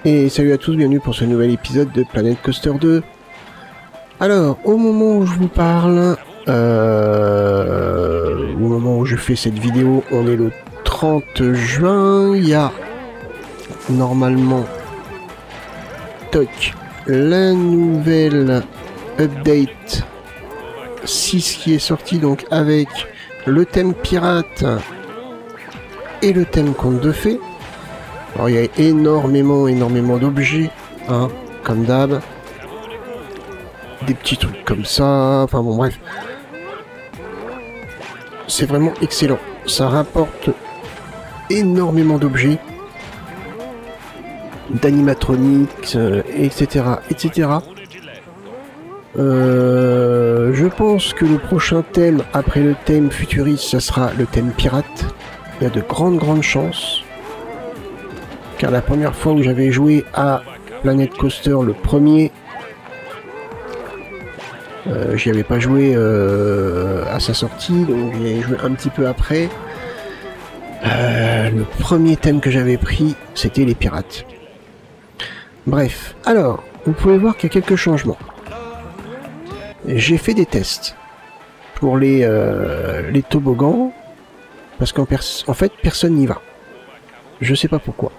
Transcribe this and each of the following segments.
Et salut à tous, bienvenue pour ce nouvel épisode de Planet Coaster 2. Alors, au moment où je vous parle, au moment où je fais cette vidéo, on est le 30 juin, il y a normalement, toc, la nouvelle update 6 qui est sortie, donc avec le thème pirate et le thème conte de fées. Alors il y a énormément d'objets, hein, comme d'hab. Des petits trucs comme ça, enfin bon bref. C'est vraiment excellent. Ça rapporte énormément d'objets, d'animatronics, etc. etc. Je pense que le prochain thème, après le thème futuriste, ça sera le thème pirate. Il y a de grandes chances. Car la première fois où j'avais joué à Planet Coaster, le premier, j'y avais pas joué à sa sortie, donc j'y ai joué un petit peu après. Le premier thème que j'avais pris, c'était les pirates. Bref, alors, vous pouvez voir qu'il y a quelques changements. J'ai fait des tests pour les toboggans, parce qu'en fait, personne n'y va. Je sais pas pourquoi.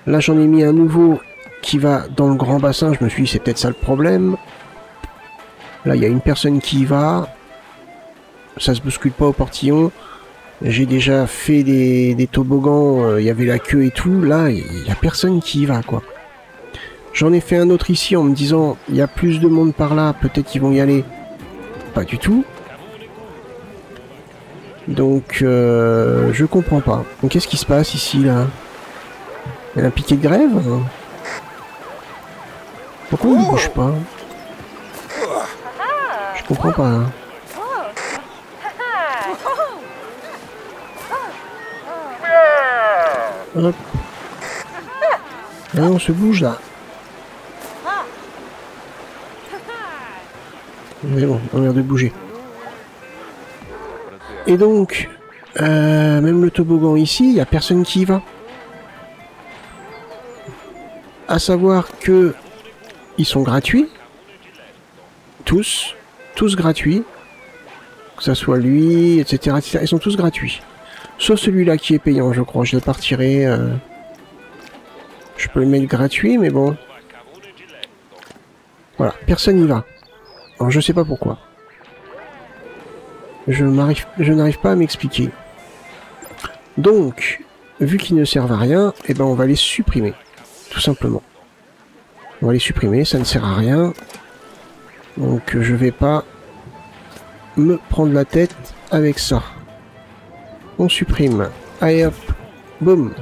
Là, j'en ai mis un nouveau qui va dans le grand bassin. Je me suis dit, c'est peut-être ça le problème. Là, il y a une personne qui y va. Ça se bouscule pas au portillon. J'ai déjà fait des toboggans. Il y avait la queue et tout. Là, il y a personne qui y va, quoi. J'en ai fait un autre ici en me disant, il y a plus de monde par là. Peut-être qu'ils vont y aller. Pas du tout. Donc, je comprends pas. Donc, qu'est-ce qui se passe ici, là? Il y a un piquet de grève? Pourquoi on ne bouge pas? Je comprends pas. Hein. Hop. Là, on se bouge là. Mais bon, on a l'air de bouger. Et donc, même le toboggan ici, il n'y a personne qui y va. À savoir que ils sont gratuits. Tous gratuits. Que ça soit lui, etc., etc. Ils sont tous gratuits. Sauf celui-là qui est payant, je crois. Je l'ai pas retiré. Je peux le mettre gratuit, mais bon. Voilà, personne n'y va. Alors je sais pas pourquoi. Je n'arrive pas à m'expliquer. Donc, vu qu'ils ne servent à rien, eh ben on va les supprimer. Tout simplement. On va les supprimer, ça ne sert à rien. Donc je vais pas me prendre la tête avec ça. On supprime. Allez hop. Boum.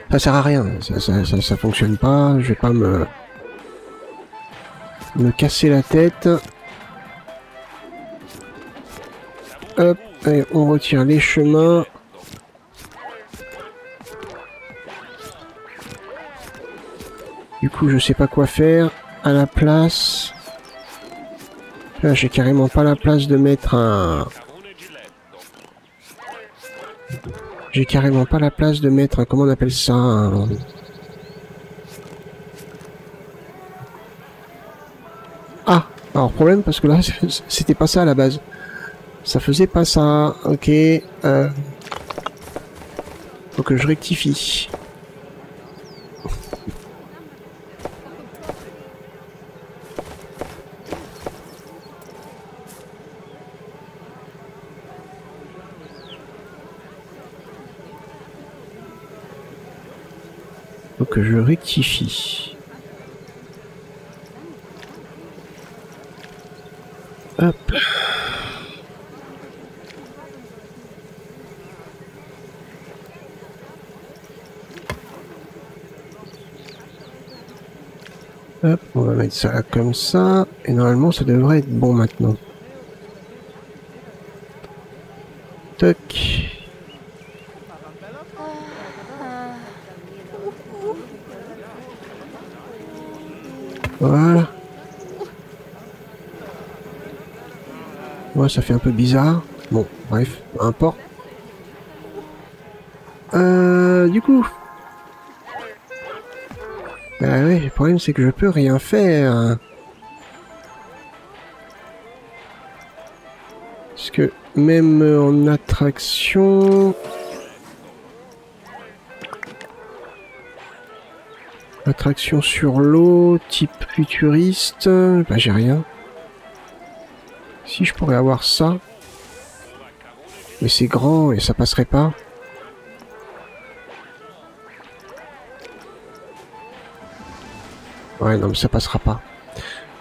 Ça sert à rien. Ça fonctionne pas. Je vais pas me casser la tête. Hop. Allez, on retire les chemins. Du coup, je sais pas quoi faire à la place. Là, j'ai carrément pas la place de mettre un... J'ai carrément pas la place de mettre un... Comment on appelle ça un... Ah, alors problème parce que là, c'était pas ça à la base. Ça faisait pas ça. Ok. Faut que je rectifie. Faut que je rectifie. Hop. Hop, on va mettre ça comme ça. Et normalement, ça devrait être bon maintenant. Toc. Voilà. Ouais, ça fait un peu bizarre. Bon, bref, peu importe. Du coup, Bah oui, le problème c'est que je peux rien faire. Parce que même en attraction... Attraction sur l'eau, type futuriste... Bah j'ai rien. Si je pourrais avoir ça... Mais c'est grand et ça passerait pas. Ouais, non mais ça passera pas.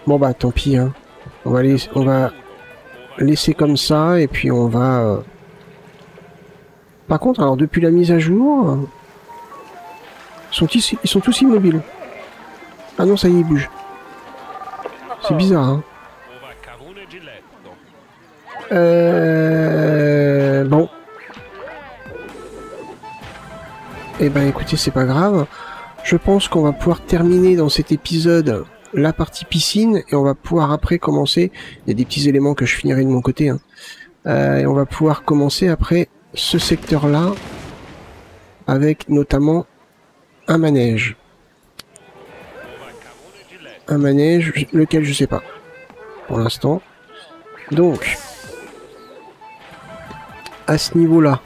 Bon bah tant pis, hein. On va laisser comme ça et puis on va... Par contre, alors depuis la mise à jour... Ils sont tous immobiles. Ah non, ça y est, ils bougent. C'est bizarre, hein. Bon. Eh ben écoutez, c'est pas grave. Je pense qu'on va pouvoir terminer dans cet épisode la partie piscine et on va pouvoir après commencer. Il y a des petits éléments que je finirai de mon côté. Hein. Et on va pouvoir commencer après ce secteur-là avec notamment un manège. Un manège, lequel je sais pas pour l'instant. Donc, à ce niveau-là,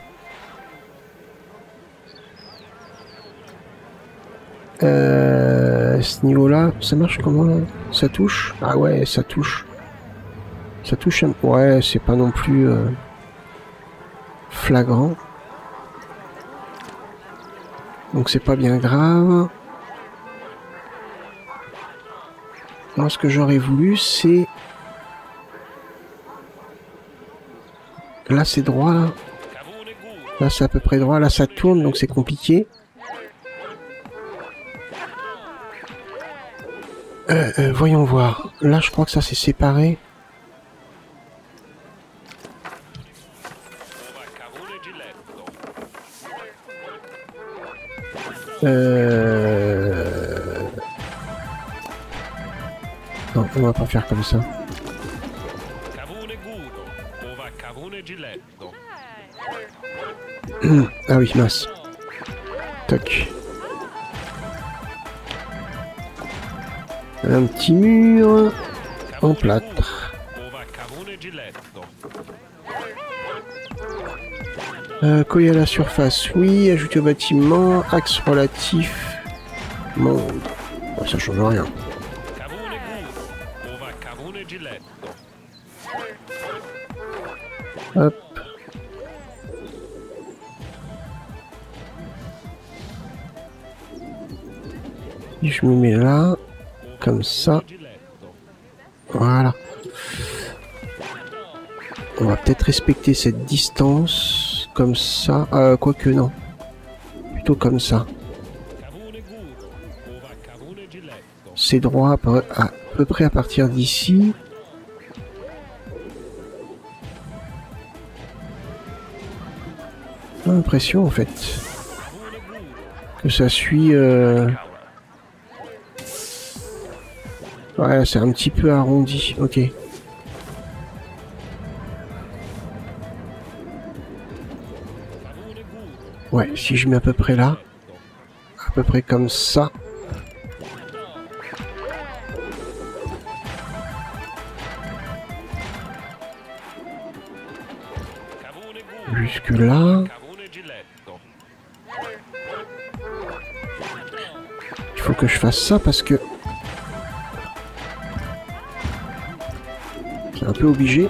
ça marche comment là? Ça touche? Ah ouais, ça touche. Ça touche un... Ouais, c'est pas non plus flagrant. Donc c'est pas bien grave. Moi, ce que j'aurais voulu, c'est... Là, c'est droit, là. Là, c'est à peu près droit. Là, ça tourne, donc c'est compliqué. Voyons voir. Là, je crois que ça s'est séparé. Non, on va pas faire comme ça. Ah oui, mince. Toc. Un petit mur en plâtre. Coller à la surface, oui. Ajouter au bâtiment. Axe relatif. Monde. Bon, ça change rien. Hop. Et je me mets là. Comme ça. Voilà. On va peut-être respecter cette distance. Comme ça. Quoique non. Plutôt comme ça. C'est droit à peu près à partir d'ici. J'ai l'impression en fait que ça suit... Ouais, c'est un petit peu arrondi. Ok. Ouais, si je mets à peu près là. À peu près comme ça. Jusque là. Il faut que je fasse ça parce que... C'est un peu obligé.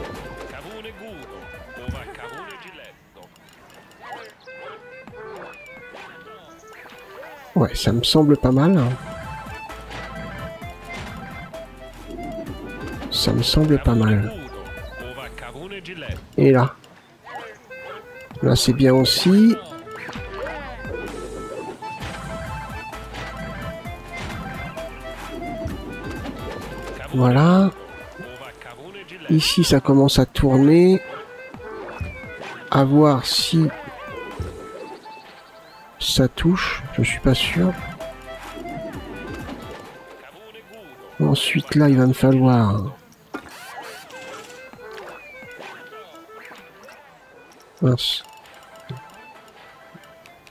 Ouais, ça me semble pas mal. Ça me semble pas mal. Et là. Là, c'est bien aussi. Voilà. Ici, ça commence à tourner. À voir si ça touche. Je suis pas sûr. Ensuite, là, il va me falloir... Mince.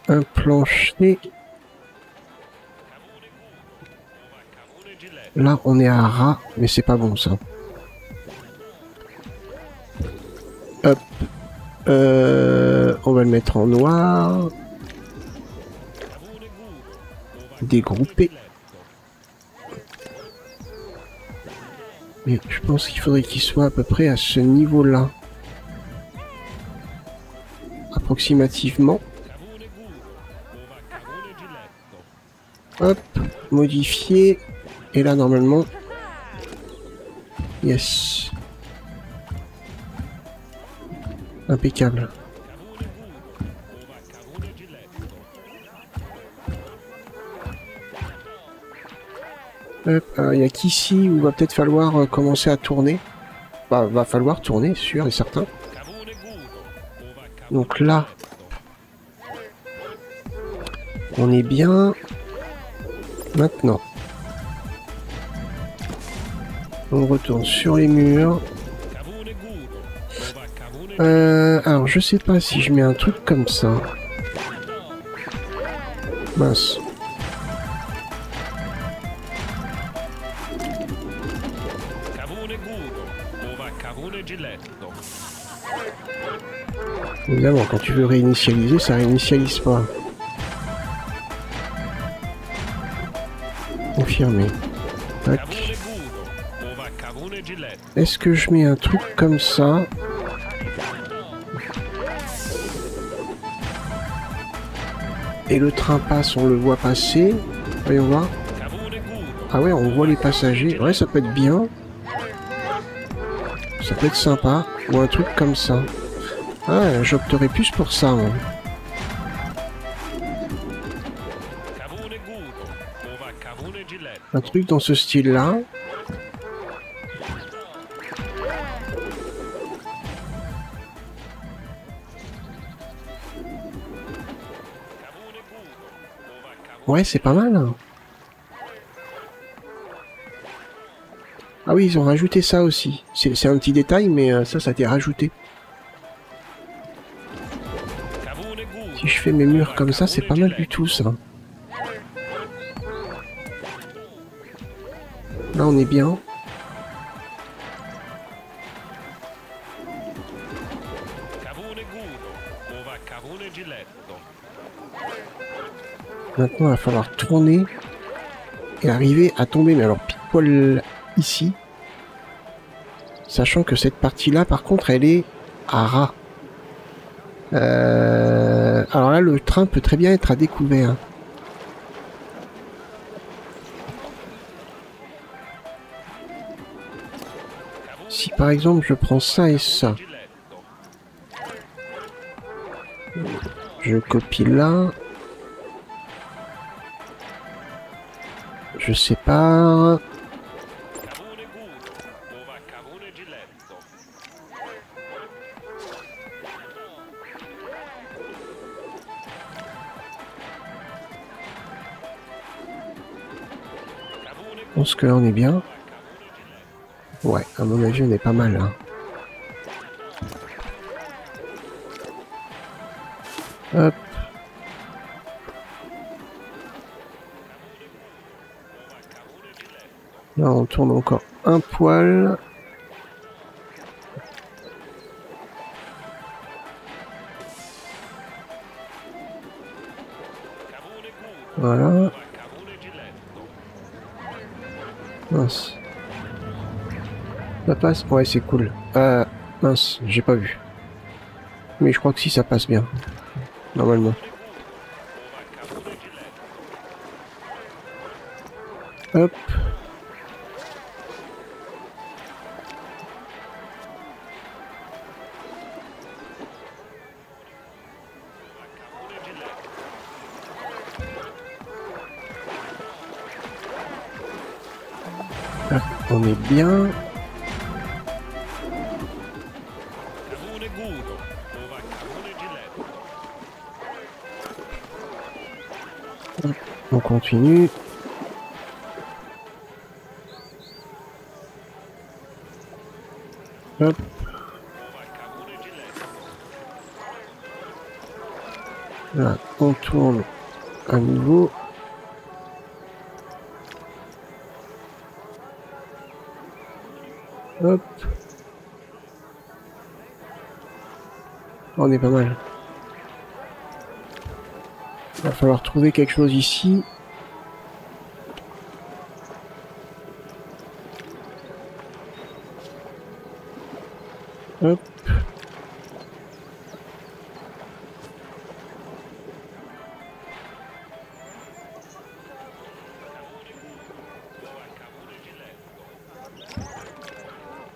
Un plancher. Là, on est à ras, mais c'est pas bon, ça. Hop. On va le mettre en noir. Dégrouper. Mais je pense qu'il faudrait qu'il soit à peu près à ce niveau-là. Approximativement. Hop, modifier. Et là, normalement... Yes. Impeccable. Hop, il n'y a qu'ici où il va peut-être falloir commencer à tourner. Bah, va falloir tourner, sûr et certain. Donc là, on est bien. Maintenant, on retourne sur les murs. Alors, je sais pas si je mets un truc comme ça. Mince. Évidemment, quand tu veux réinitialiser, ça réinitialise pas. Confirmer. Tac. Est-ce que je mets un truc comme ça? Et le train passe, on le voit passer. Voyons voir. Ah ouais, on voit les passagers. Ouais, ça peut être bien. Ça peut être sympa. Ou un truc comme ça. Ah, j'opterais plus pour ça. Hein. Un truc dans ce style-là. Ouais, c'est pas mal. Hein. Ah oui, ils ont rajouté ça aussi. C'est un petit détail, mais ça a été rajouté. Si je fais mes murs comme ça, c'est pas mal du tout, ça. Là, on est bien. Maintenant, il va falloir tourner et arriver à tomber, mais alors pile poil ici. Sachant que cette partie-là, par contre, elle est à ras. Alors là, le train peut très bien être à découvert. Si par exemple, je prends ça et ça. Je copie là. Je sépare. Je pense que là on est bien. Ouais, à mon avis on est pas mal là. Hop. Là on tourne encore un poil. Voilà. Mince. Ça passe? Ouais, c'est cool. Mince, j'ai pas vu. Mais je crois que si, ça passe bien. Normalement. Hop. Là, on est bien. On continue. Hop. Là, on tourne à nouveau. Hop. On est pas mal. Il va falloir trouver quelque chose ici. Hop.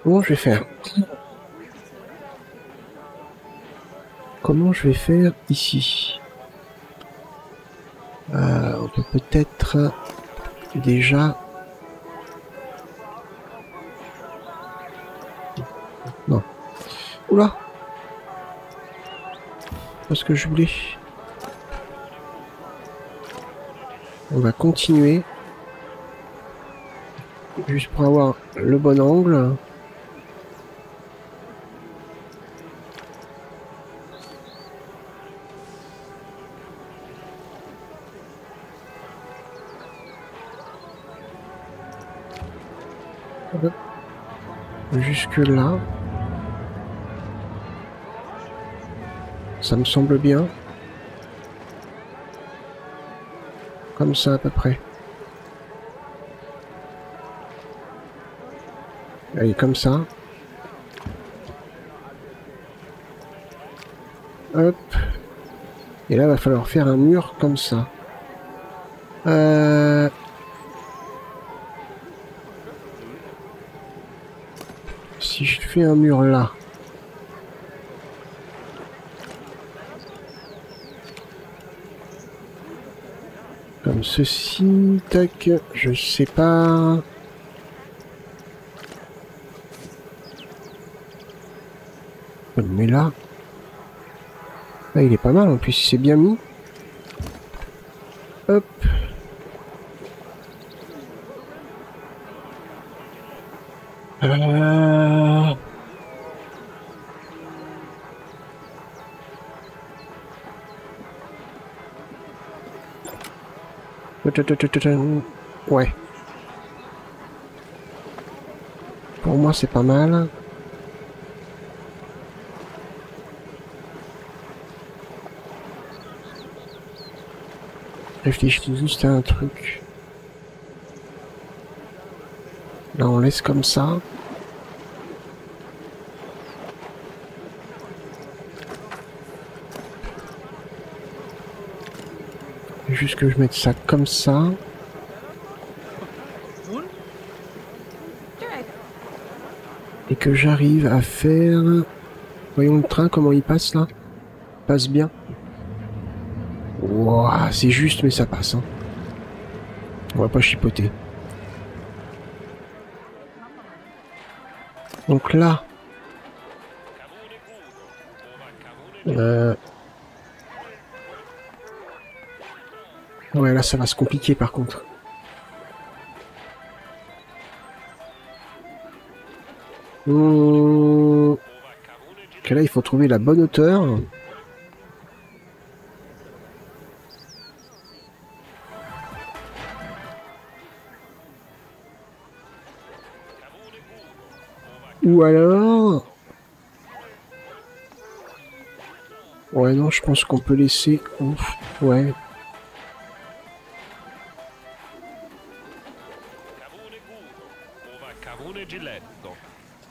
Comment je vais faire? Comment je vais faire ici? On peut peut-être déjà... Non. Oula! Pas ce que je voulais. On va continuer. Juste pour avoir le bon angle. Jusque là. Ça me semble bien. Comme ça à peu près. Allez, comme ça. Hop. Et là, il va falloir faire un mur comme ça. Si je fais un mur là. Comme ceci. Tac. Je sais pas. Mais là... Là, il est pas mal. En plus, il s'est bien mis. Hop. Ouais. Pour moi, c'est pas mal. Réfléchis juste à un truc. Là, on laisse comme ça. Juste que je mette ça comme ça. Et que j'arrive à faire... Voyons le train, comment il passe là. Il passe bien. Wouah, c'est juste, mais ça passe. Hein. On va pas chipoter. Donc là... Ouais, là, ça va se compliquer par contre. Ok, là, il faut trouver la bonne hauteur. Ou alors... Ouais, non, je pense qu'on peut laisser... Ouf, ouais.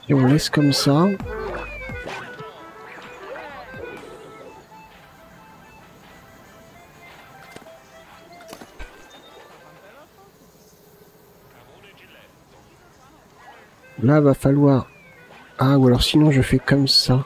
Et on laisse comme ça. Là, va falloir... Ah, ou alors sinon, je fais comme ça.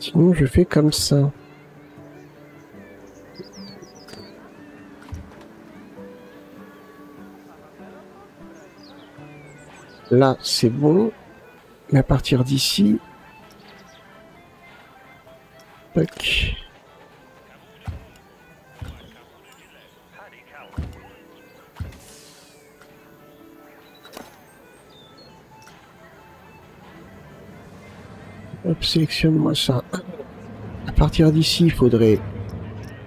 Sinon, je fais comme ça. Là, c'est bon. Mais à partir d'ici... Tac. Hop, sélectionne-moi ça. À partir d'ici, il faudrait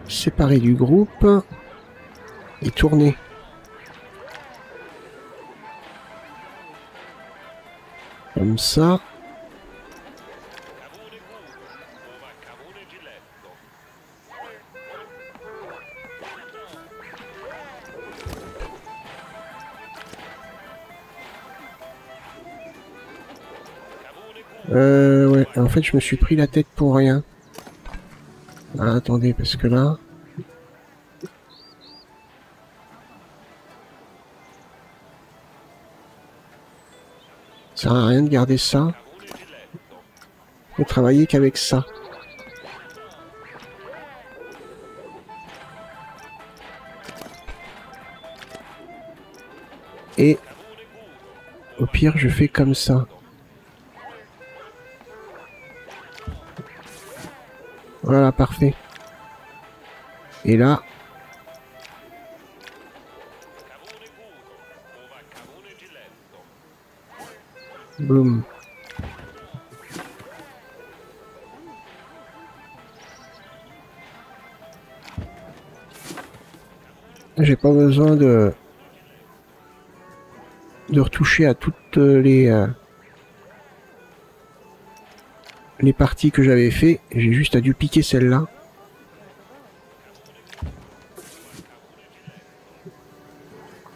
séparer du groupe et tourner. Comme ça. Ouais, en fait, je me suis pris la tête pour rien. Ah, attendez, parce que là... Ça sert à rien de garder ça. Faut travailler qu'avec ça. Et au pire, je fais comme ça. Voilà, parfait. Et là... Boum. J'ai pas besoin de retoucher à toutes les parties que j'avais fait. J'ai juste dû piquer celle-là.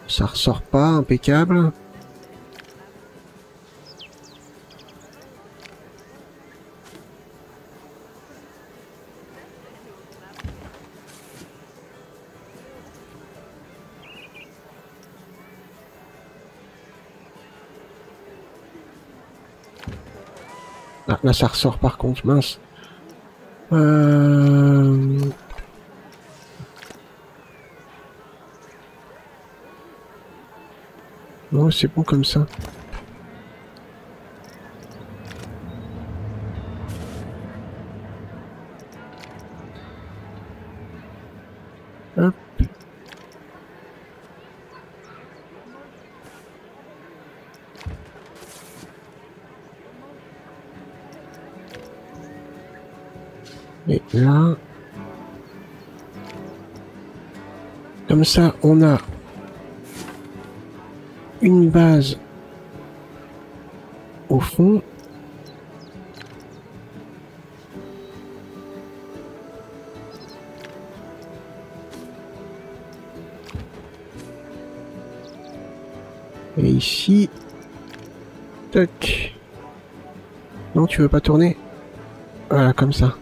Ça ressort pas, impeccable. Ah, là ça ressort par contre, mince. Non, c'est bon comme ça. Hop. Et là... Comme ça, on a une base au fond. Et ici... Tac. Non, tu veux pas tourner? Voilà, comme ça.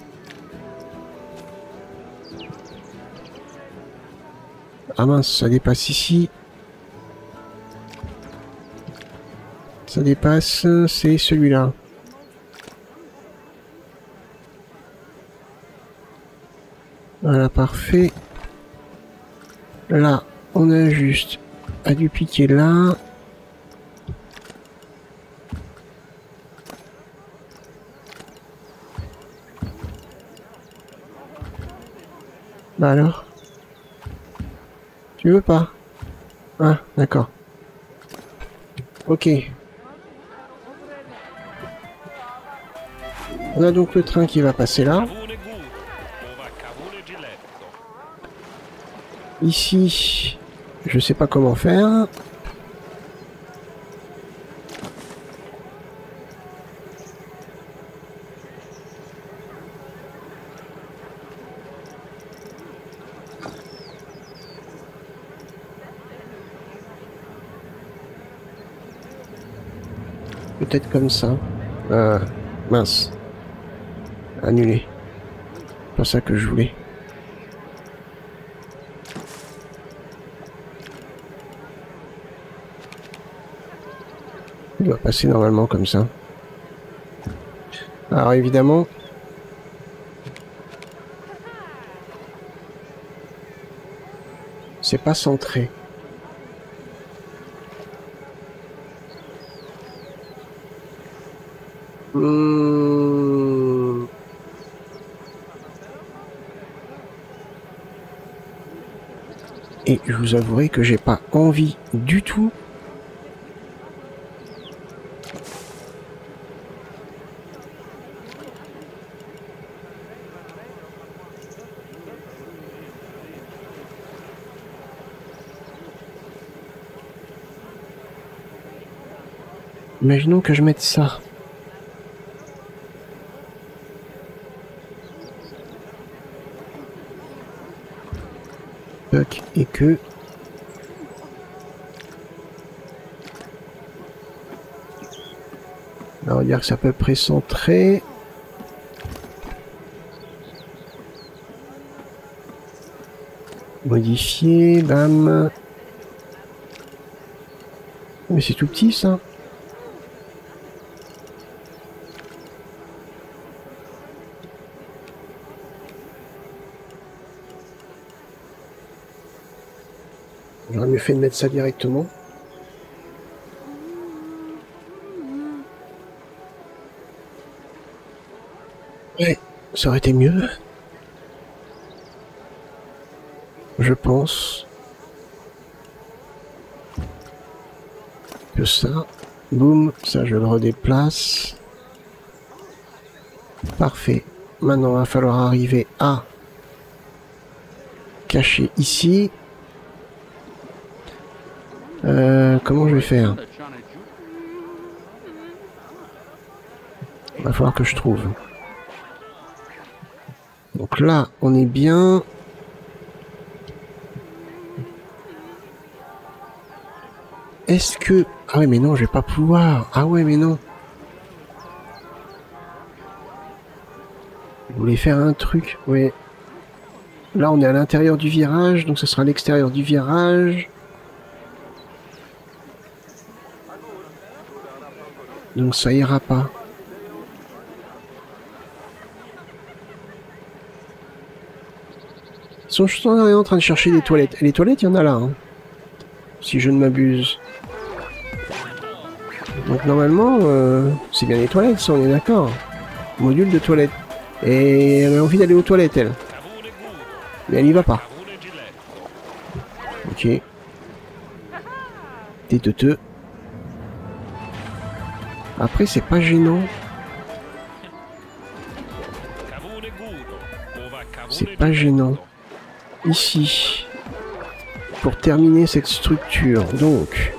Ah mince, ça dépasse ici. Ça dépasse, c'est celui-là. Voilà, parfait. Là, on a juste à dupliquer là. Bah alors? Tu veux pas? Ah, d'accord. Ok. On a donc le train qui va passer là. Ici, je sais pas comment faire. Peut-être comme ça. Mince. Annulé. Pas ça que je voulais. Il doit passer normalement comme ça. Alors évidemment... C'est pas centré. Et je vous avouerai que j'ai pas envie du tout imaginons que je mette ça. Et que on va dire que c'est à peu près centré. Modifier, bam. Mais c'est tout petit ça. J'aurais mieux fait de mettre ça directement. Ouais, ça aurait été mieux. Je pense que ça, boum, ça je le redéplace. Parfait. Maintenant, il va falloir arriver à cacher ici. Comment je vais faire? Il va falloir que je trouve. Donc là, on est bien. Est-ce que... Ah ouais, mais non, je vais pas pouvoir. Ah ouais, mais non. Je voulais faire un truc. Ouais. Là, on est à l'intérieur du virage, donc ce sera à l'extérieur du virage. Donc ça ira pas. Je suis en train de chercher des toilettes. Et les toilettes, il y en a là. Hein, si je ne m'abuse. Donc normalement, c'est bien les toilettes, ça, on est d'accord. Module de toilette. Et elle a envie d'aller aux toilettes, elle. Mais elle y va pas. Ok. Téteux. Après, c'est pas gênant. C'est pas gênant. Ici. Pour terminer cette structure, donc...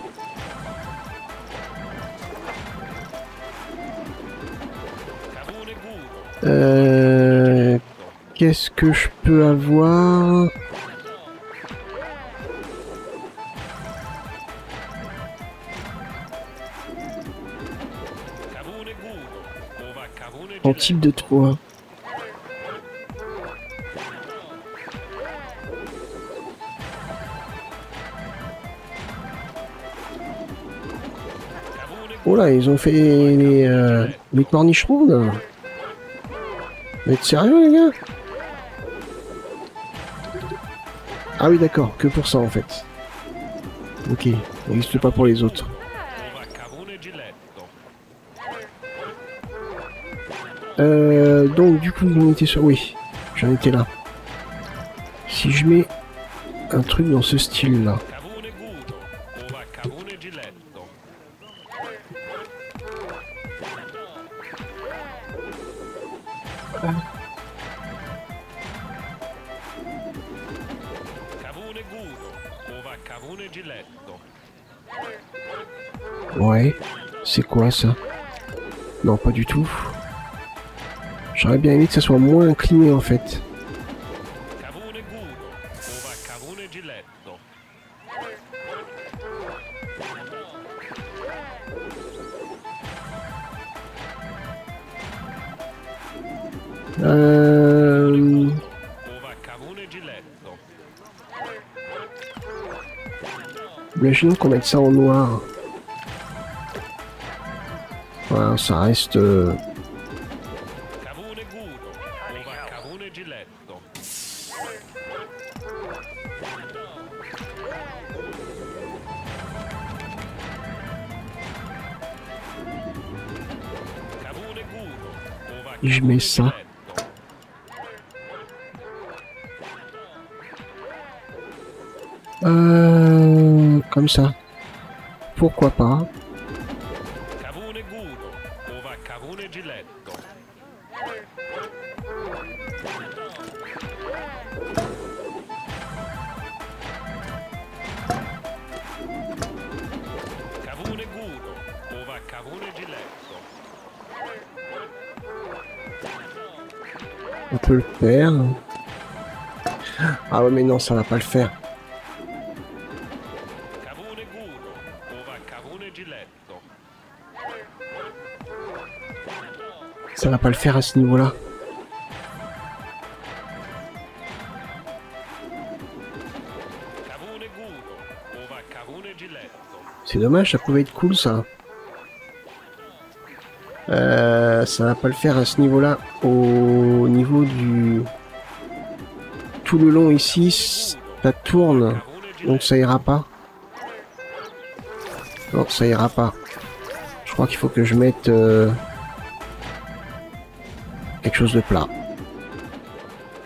Qu'est-ce que je peux avoir? En type de 3. Oh là, ils ont fait les cornichons là. Vous êtes sérieux les gars? Ah oui d'accord, que pour ça en fait. Ok, ça n'existe pas pour les autres. Donc du coup on était sur... Oui, j'en étais là. Si je mets un truc dans ce style là. Ouais, c'est quoi ça? Non, pas du tout. J'aurais bien aimé que ça soit moins incliné en fait. Imaginons qu'on mette ça en noir. Voilà, ça reste... Et je mets ça. Comme ça. Pourquoi pas? Cavone Gudo, ova Cavone Giletto. Cavone Gudo, ova Cavone Giletto. On peut le faire. Ah ouais, mais non, ça va pas le faire. Cavone Gudo, ova Cavone Giletto. Ça va pas le faire à ce niveau-là. Cavone Gudo, ova Cavone Giletto. C'est dommage, ça pouvait être cool ça. Ça va pas le faire à ce niveau-là. Au niveau du... Tout le long ici, ça tourne. Donc ça ira pas. Non, ça ira pas. Je crois qu'il faut que je mette quelque chose de plat.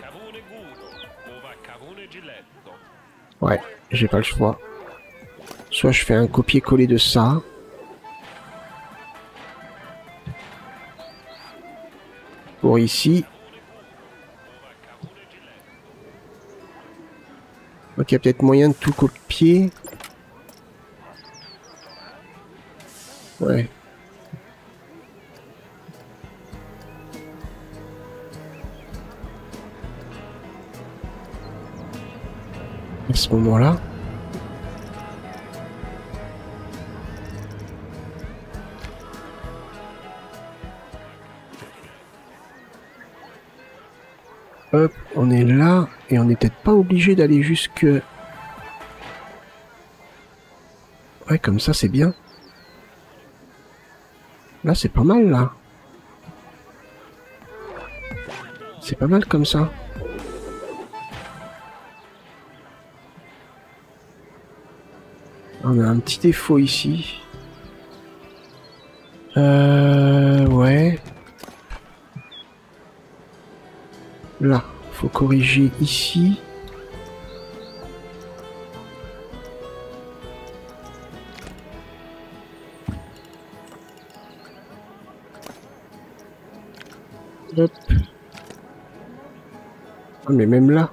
Cavone Gudo, ova Cavone Giletto. Ouais, j'ai pas le choix. Soit je fais un copier-coller de ça. Pour ici. Donc il y a peut-être moyen de tout copier. Ouais. À ce moment-là. Hop, on est là et on n'est peut-être pas obligé d'aller jusque... Ouais, comme ça c'est bien. Là c'est pas mal là. C'est pas mal comme ça. On a un petit défaut ici. Ouais. Là, faut corriger ici. Hop. Ah, mais même là.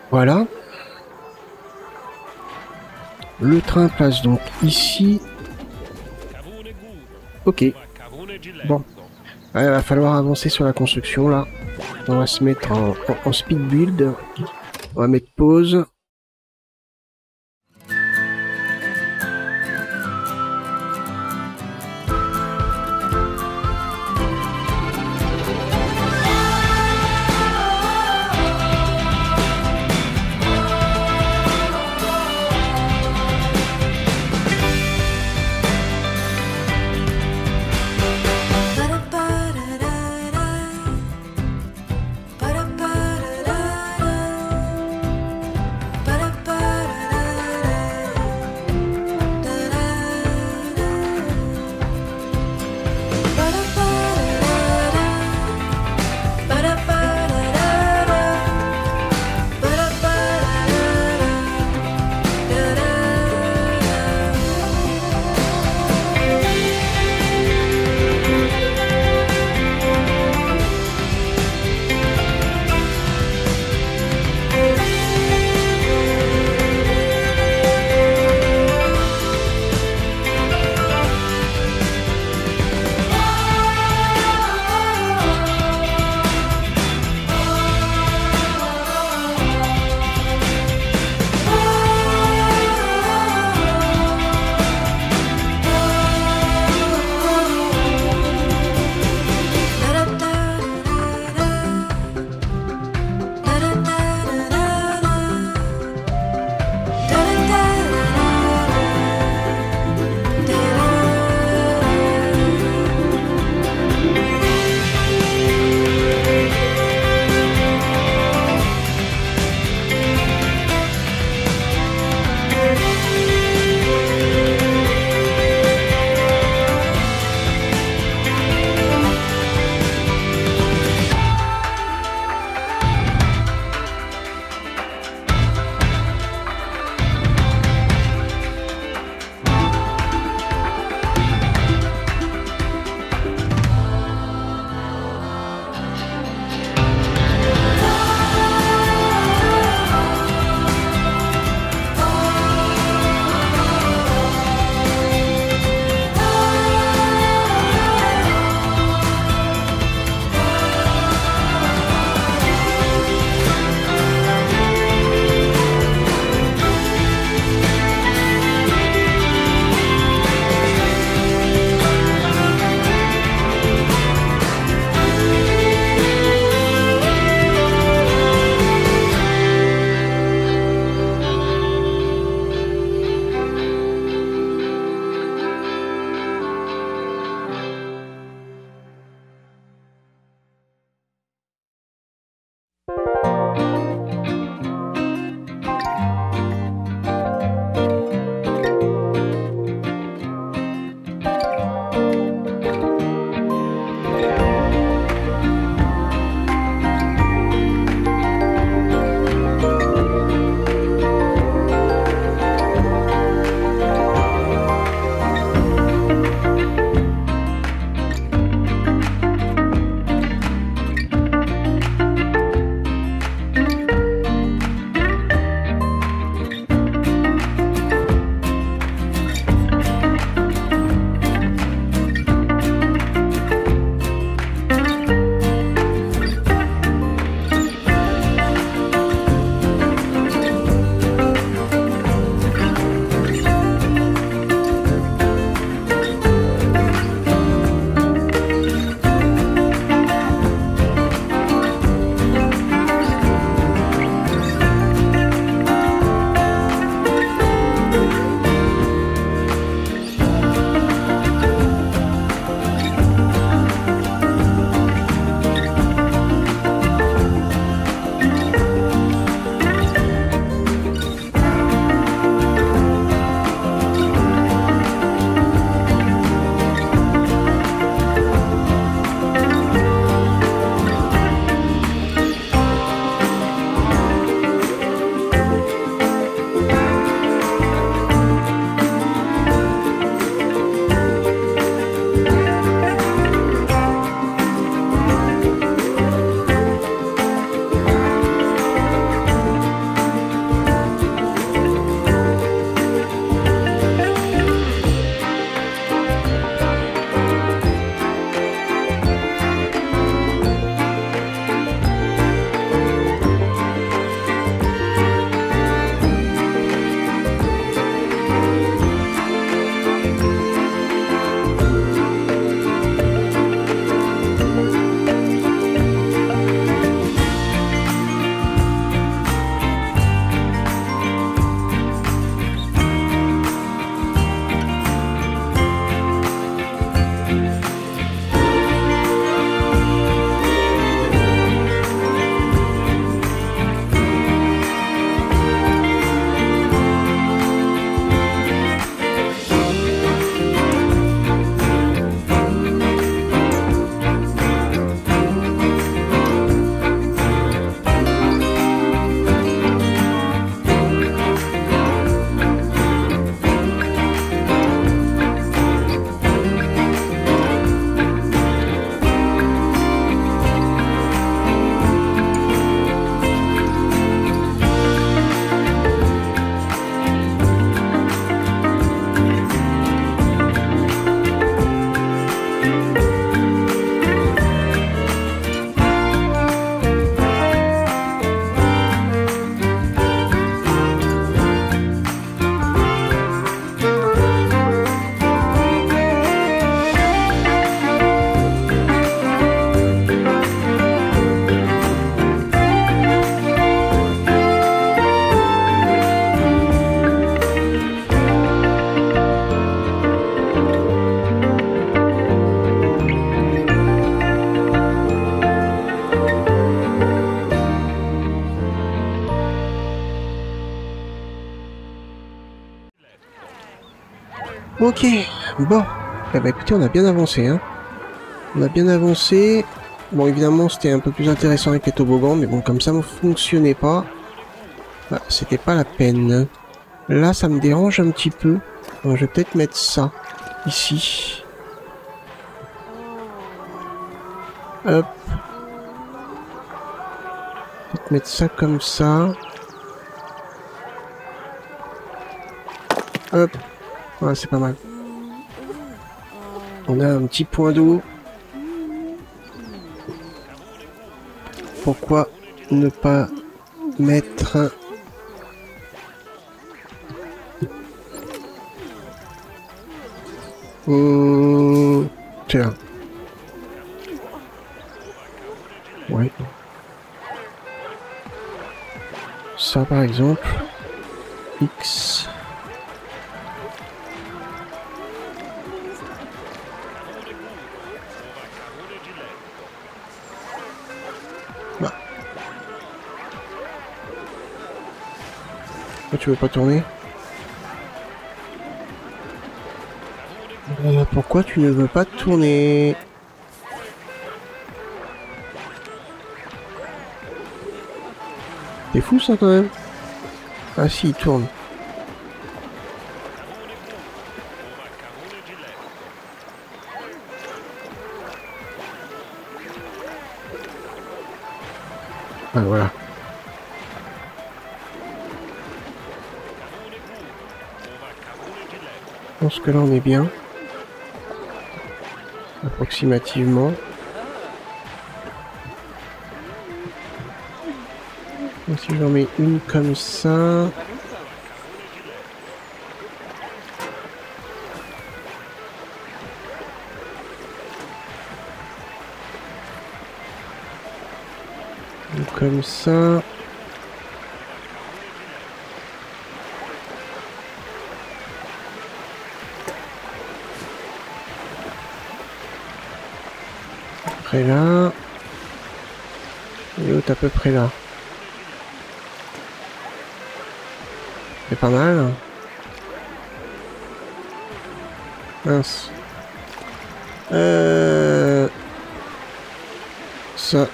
Voilà. Le train passe donc ici. Ok. Bon. Ouais, il va falloir avancer sur la construction là. On va se mettre en speed build. On va mettre pause. Ok, bon. Eh ben, écoutez, on a bien avancé, hein. On a bien avancé. Bon, évidemment, c'était un peu plus intéressant avec les toboggans, mais bon, comme ça ne fonctionnait pas, bah, c'était pas la peine. Là, ça me dérange un petit peu. Alors, je vais peut-être mettre ça, ici. Hop. Peut-être mettre ça comme ça. Hop. Voilà, c'est pas mal. On a un petit point d'eau. Pourquoi ne pas mettre... Tiens. Ouais. Ça par exemple. X. Bah. Pourquoi tu veux pas tourner? Pourquoi tu ne veux pas tourner? C'est fou ça quand même. Ah si, il tourne. Ah voilà. Je pense que là on est bien. Approximativement. Donc, si j'en mets une comme ça. Une comme ça. Après là. Et l'autre à peu près là. C'est pas mal. Mince. Ça.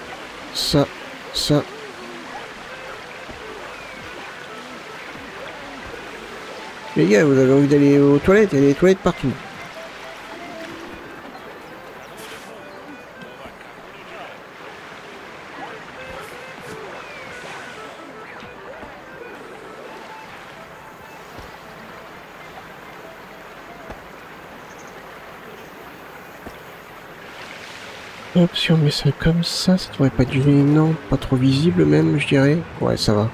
Les gars, vous avez envie d'aller aux toilettes? Il y a des toilettes partout. Hop, si on met ça comme ça devrait pas être gênant, pas trop visible même, je dirais. Ouais, ça va.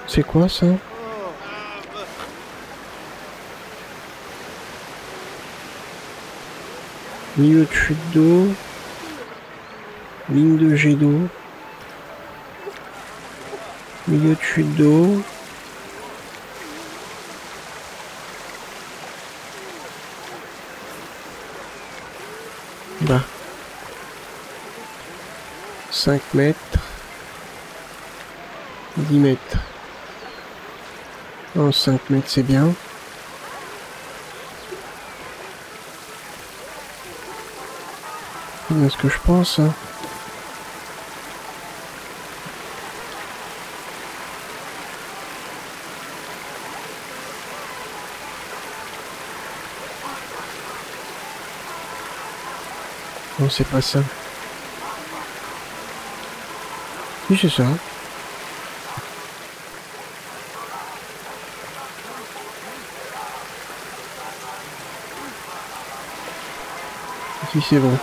C'est quoi ça? Milieu de chute d'eau. Ligne de jet d'eau. Milieu de chute d'eau. Bah. 5 mètres. 10 mètres. Oh, 5 mètres, c'est bien. C'est bien ce que je pense. Hein. Non, c'est pas ça. Oui, c'est ça. Si, c'est bon.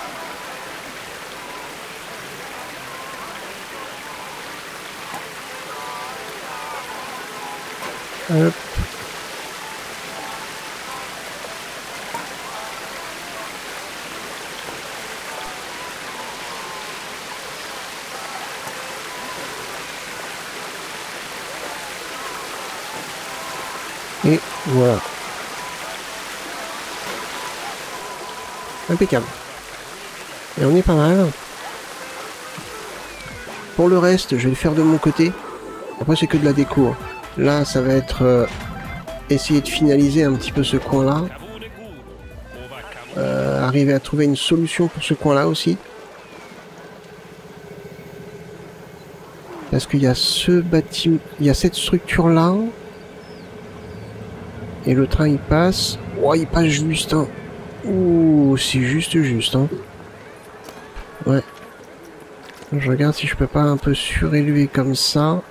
Hop. Et voilà. Impeccable. Et on est pas mal. Pour le reste, je vais le faire de mon côté. Après, c'est que de la déco. Hein. Là, ça va être essayer de finaliser un petit peu ce coin-là. Arriver à trouver une solution pour ce coin-là aussi. Parce qu'il y a ce bâtiment, il y a cette structure-là. Et le train, il passe. Oh, il passe juste, hein. Ouh, c'est juste, hein. Ouais. Je regarde si je peux pas un peu surélever comme ça.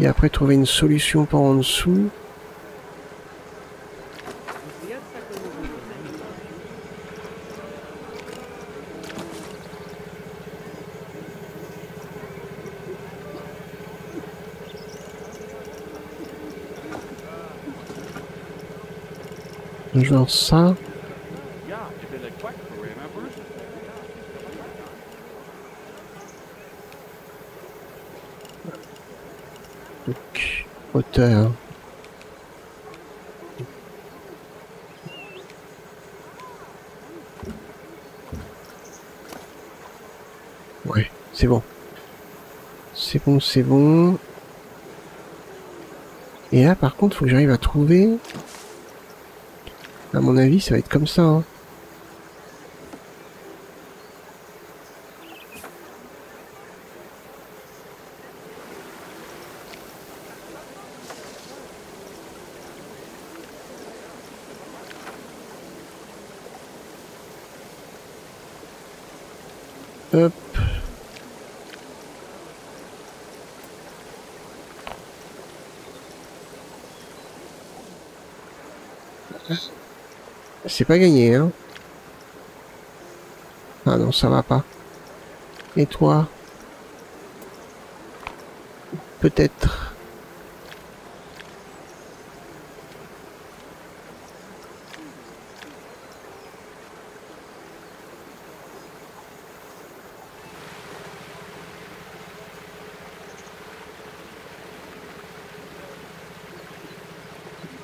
Et après trouver une solution pour en dessous. Genre ça. Donc, hauteur. Ouais, c'est bon. C'est bon, c'est bon. Et là, par contre, faut que j'arrive à trouver... À mon avis, ça va être comme ça, hein. Hop. C'est pas gagné, hein. Ah non, ça va pas. Et toi? Peut-être.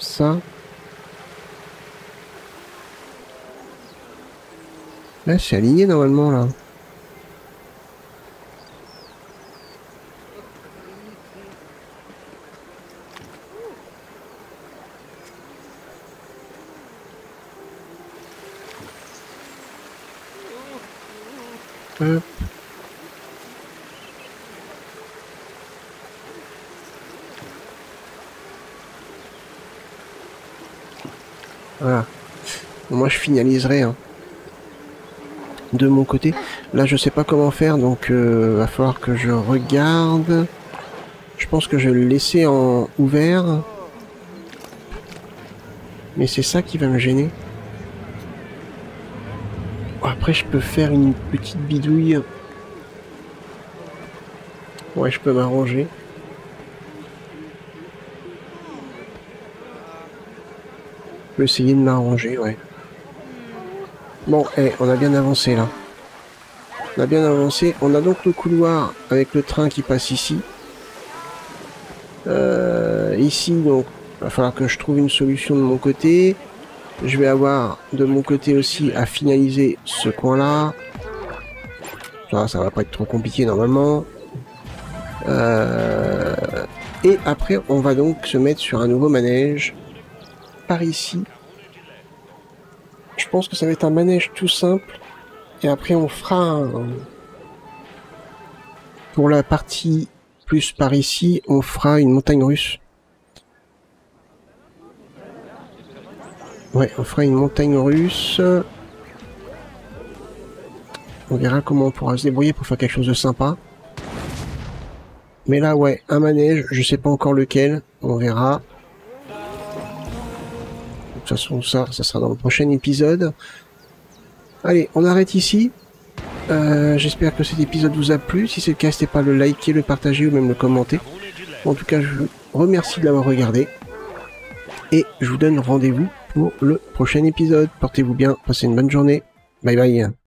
Ça. Là, c'est aligné normalement, là. Hop. Voilà. Bon, moi, je finaliserai, hein. De mon côté. Là, je sais pas comment faire, donc va falloir que je regarde. Je pense que je vais le laisser en ouvert. Mais c'est ça qui va me gêner. Après, je peux faire une petite bidouille. Ouais, je peux m'arranger. Je peux essayer de m'arranger, ouais. Bon, on a bien avancé là. On a bien avancé. On a donc le couloir avec le train qui passe ici. Ici, donc, il va falloir que je trouve une solution de mon côté. Je vais avoir de mon côté aussi à finaliser ce coin-là. Ça va pas être trop compliqué normalement. Et après, on va donc se mettre sur un nouveau manège. Par ici. Je pense que ça va être un manège tout simple. Et après, on fera pour la partie plus par ici, on fera une montagne russe. Ouais, on fera une montagne russe. On verra comment on pourra se débrouiller pour faire quelque chose de sympa. Mais là, ouais, un manège, je sais pas encore lequel, on verra. De toute façon, ça sera dans le prochain épisode. Allez, on arrête ici. J'espère que cet épisode vous a plu. Si c'est le cas, n'hésitez pas à le liker, le partager ou même le commenter. En tout cas, je vous remercie de l'avoir regardé. Et je vous donne rendez-vous pour le prochain épisode. Portez-vous bien, passez une bonne journée. Bye bye.